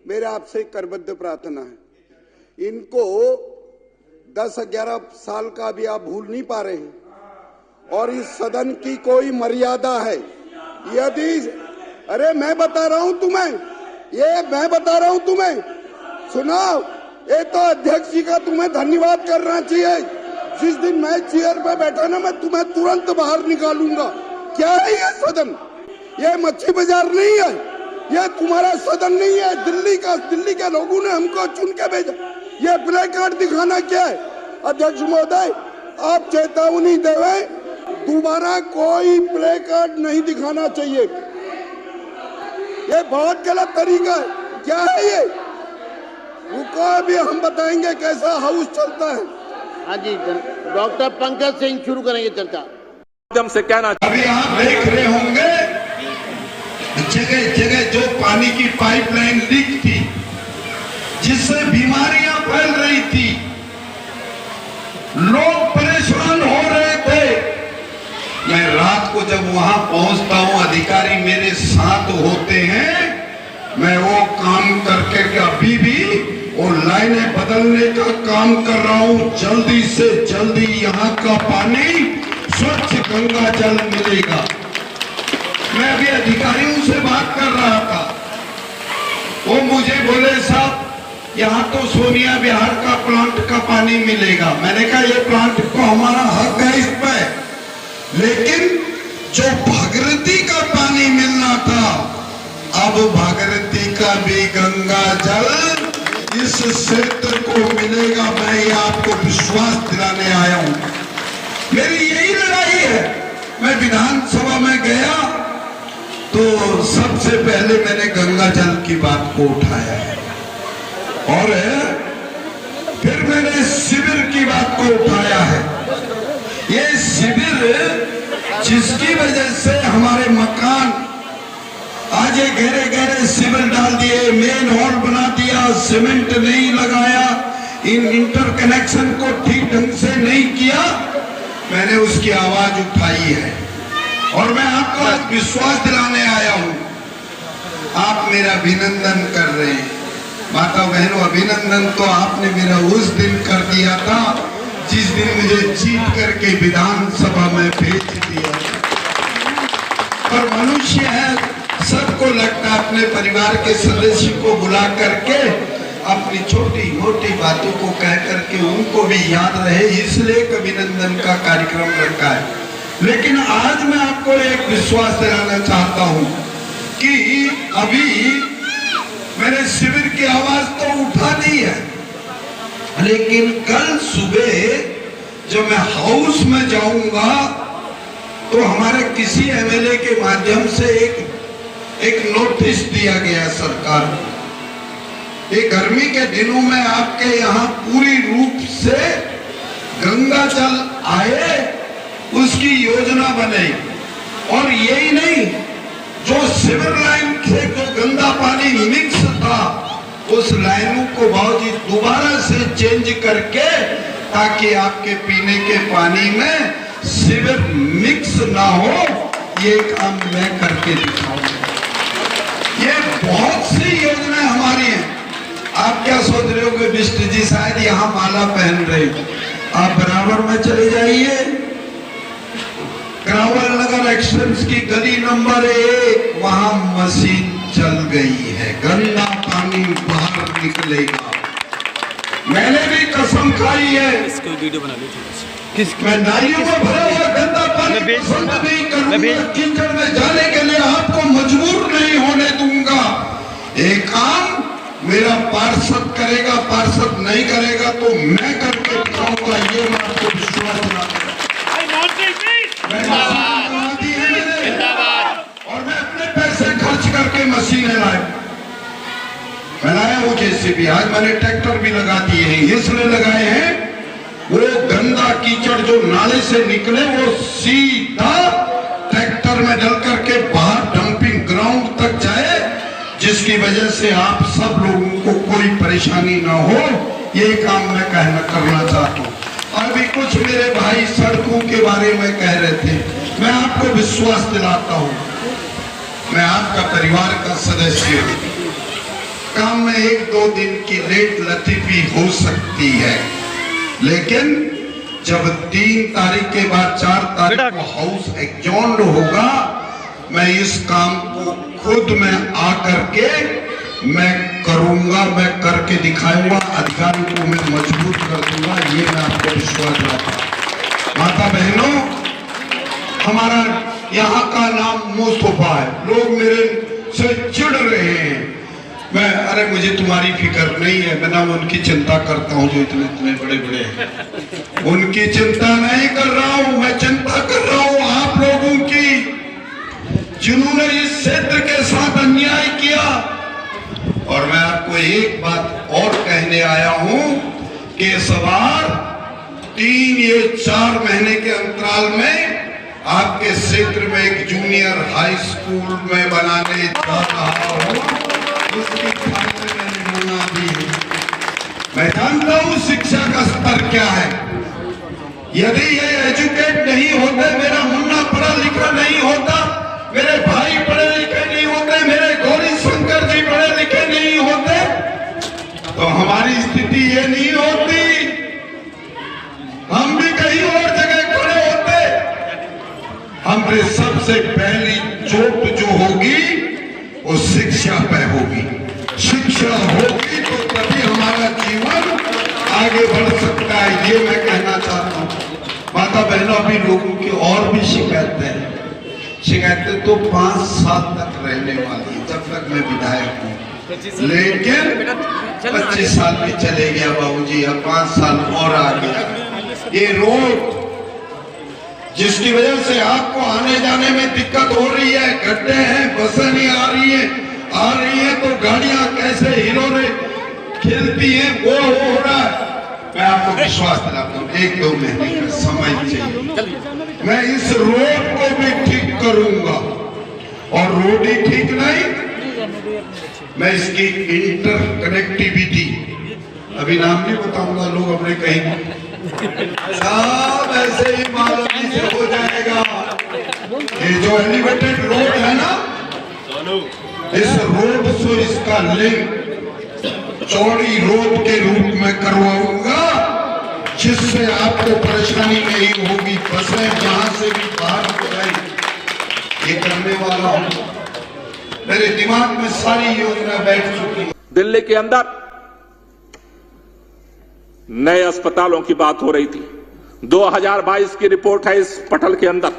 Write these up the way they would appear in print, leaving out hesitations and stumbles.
मेरे आपसे करबद्ध प्रार्थना है, इनको 10-11 साल का भी आप भूल नहीं पा रहे हैं और इस सदन की कोई मर्यादा है। यदि अरे मैं बता रहा हूं तुम्हें, सुनाओ, ये तो अध्यक्ष जी का तुम्हें धन्यवाद करना चाहिए। जिस दिन मैं चेयर पे बैठा ना, मैं तुम्हें तुरंत बाहर निकालूंगा। क्या है ये सदन? ये मच्छी बाजार नहीं है, ये तुम्हारा सदन नहीं है। दिल्ली के लोगों ने हमको चुन के भेजा। ये प्ले कार्ड दिखाना क्या है? अध्यक्ष महोदय, आप चेतावनी देवे, दोबारा कोई प्ले कार्ड नहीं दिखाना चाहिए। ये बहुत गलत तरीका है। क्या है ये? रुको, अभी हम बताएंगे कैसा हाउस चलता है। हाँ जी, डॉक्टर पंकज सिंह शुरू करेंगे चर्चा। माध्यम से कहना, अभी आप देख रहे होंगे जगह जगह जो पानी की पाइपलाइन लीक थी, जिससे बीमारियां फैल रही थी, लोग परेशान हो रहे थे। मैं रात को जब वहां पहुंचता हूं, अधिकारी मेरे साथ होते हैं, मैं वो काम करके अभी भी वो लाइनें बदलने का काम कर रहा हूं। जल्दी से जल्दी यहां का पानी स्वच्छ गंगा जल मिलेगा। मैं अभी अधिकारियों से बात कर रहा था, वो मुझे बोले साहब यहाँ तो सोनिया विहार का प्लांट का पानी मिलेगा। मैंने कहा ये प्लांट को हमारा हक है इस पे, लेकिन जो भागीरथी का पानी मिलना था, अब भागीरथी का भी गंगा जल इस क्षेत्र को मिलेगा। मैं ये आपको विश्वास दिलाने आया हूं। मेरी यही लड़ाई है। मैं विधानसभा में गया तो सबसे पहले मैंने गंगा जल की बात को उठाया है और फिर मैंने शिविर की बात को उठाया है। ये शिविर जिसकी वजह से हमारे मकान आज ये गहरे गहरे शिविर डाल दिए, मेन हॉल बना दिया, सीमेंट नहीं लगाया, इन इंटरकनेक्शन को ठीक ढंग से नहीं किया, मैंने उसकी आवाज उठाई है और मैं आपको आज विश्वास दिलाने आया हूं। आप मेरा अभिनंदन कर रहे हैं, माता बहनों, अभिनंदन तो आपने मेरा उस दिन कर दिया था जिस दिन मुझे जीत करके विधानसभा में भेज दिया। और मनुष्य है, सबको लगता है अपने परिवार के सदस्य को बुला करके अपनी छोटी मोटी बातों को कह करके उनको भी याद रहे, इसलिए एक अभिनंदन का कार्यक्रम रखा है। लेकिन आज मैं आपको एक विश्वास दिलाना चाहता हूं कि अभी मैंने शिविर की आवाज तो उठा दी है, लेकिन कल सुबह जब मैं हाउस में जाऊंगा तो हमारे किसी एमएलए के माध्यम से एक नोटिस दिया गया सरकार को। ये गर्मी के दिनों में आपके यहाँ पूरी रूप से गंगा जल आए, उसकी योजना बने। और यही नहीं, जो सिवर लाइन से जो गंदा पानी मिक्स था, उस लाइनों को भाजी दोबारा से चेंज करके, ताकि आपके पीने के पानी में सिवर मिक्स ना हो, ये काम मैं करके दिखाऊंगा। ये बहुत सी योजनाएं हमारी हैं। आप क्या सोच रहे हो कि बिष्ट जी शायद यहाँ माला पहन रहे, आप बराबर में चले जाइए। ग्रावल नगर एक्सप्रेस की गली नंबर 1, वहां मशीन चल गई है, गंदा पानी बाहर निकलेगा। मैंने भी कसम खाई है, इसको वीडियो बना ली मैं नालियों में भरा हुआ गंदा पानी पसंद नहीं करूंगा। कीचड़ में जाने के लिए आपको मजबूर नहीं होने दूंगा। एक काम मेरा पार्षद करेगा, पार्षद नहीं करेगा तो मैं करके दिखाऊंगा। ये मैं आपको विश्वास दिलाता हूं। और मैं अपने पैसे खर्च करके मशीनें लाया, मैं लाया वो जेसीबी। आज मैंने ट्रैक्टर भी लगा दिए हैं, इसलिए लगाए हैं वो गंदा कीचड़ जो नाले से निकले वो सीधा ट्रैक्टर में डल करके बाहर डंपिंग ग्राउंड तक जाए, जिसकी वजह से आप सब लोगों को कोई परेशानी ना हो। ये काम मैं करना चाहता हूँ। और भी कुछ मेरे भाई सड़कों के बारे में कह रहे थे, मैं आपको विश्वास दिलाता हूँ, मैं आपका परिवार का सदस्य हूँ। काम में 1-2 दिन की लेट लतीफी हो सकती है, लेकिन जब 3 तारीख के बाद 4 तारीख को हाउस एडजॉर्न्ड होगा, मैं इस काम को खुद मैं आकर के मैं करूंगा, मैं करके दिखाऊंगा, अधिकारी को मैं मजबूत कर दूंगा, ये मैं आपको विश्वास दिलाता हूं। माता बहनों, हमारा यहाँ का नाम मुस्तफा है। लोग मेरे से चिढ़ रहे हैं, अरे मुझे तुम्हारी फिक्र नहीं है, मैं ना उनकी चिंता करता हूँ जो इतने इतने बड़े बड़े हैं, उनकी चिंता नहीं कर रहा हूँ, मैं चिंता कर रहा हूँ आप लोगों की, जिन्होंने इस क्षेत्र के साथ अन्याय किया। और मैं आपको एक बात और कहने आया हूं कि इस बार 3 या 4 महीने के अंतराल में आपके क्षेत्र में एक जूनियर हाई स्कूल में बनाने जा रहा हूं, उसकी खातिर मैंने बना दी है। मैं जानता हूं शिक्षा का स्तर क्या है। यदि ये एजुकेट नहीं होते, मेरा मुन्ना पढ़ा लिखा नहीं होता, मेरे भाई पढ़े लिखे नहीं होते, मेरे गौरी शंकर जी पढ़े लिखे नहीं होते, तो हमारी स्थिति ये नहीं होती, हम भी कहीं और जगह खड़े होते। हमने सबसे पहली चोट जो होगी वो शिक्षा पे होगी। शिक्षा होगी तो तभी हमारा जीवन आगे बढ़ सकता है, ये मैं कहना चाहता हूँ। माता बहनों, अभी लोगों की और भी शिकायतें तो 5 साल तक रहने वाली, जब तक मैं विधायक हूँ, लेकिन 25 साल भी चले गया बाबूजी, अब 5 साल और आ गया। ये रोड जिसकी वजह से आपको आने जाने में दिक्कत हो रही है, गड्ढे हैं, बसें नहीं आ रही है तो गाड़ियां कैसे हिलोरे खिलती हैं, वो हो रहा है। मैं आपको विश्वास दिलाता हूँ, 1-2 महीने का समय चाहिए, मैं इस रोड को भी ठीक करूंगा। और रोड ही ठीक नहीं, मैं इसकी इंटर कनेक्टिविटी, अभी नाम नहीं बताऊंगा, लोग अपने कहीं सब ऐसे ही मालूम से हो जाएगा। ये जो एलिवेटेड रोड है ना, इस रोड से इसका लिंक चौड़ी रोड के रूप में करवाऊंगा, जिससे आपको परेशानी नहीं होगी, बसें जहां से भी बाहर हो जाए, ये करने वाला हूं। मेरे दिमाग में सारी योजना बैठ चुकी है। दिल्ली के अंदर नए अस्पतालों की बात हो रही थी, 2022 की रिपोर्ट है इस पटल के अंदर।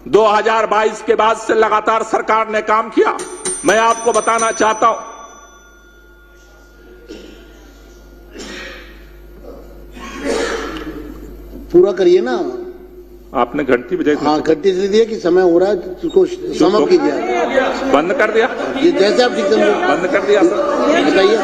2022 के बाद से लगातार सरकार ने काम किया। मैं आपको बताना चाहता हूं, पूरा करिए ना, आपने घंटी बजाई। हाँ, घंटी से दिया कि समय हो रहा है, उसको समाप्त कीजिए। बंद कर दिया, जैसे आप ठीक समझो, बंद कर दिया सर, बताइए।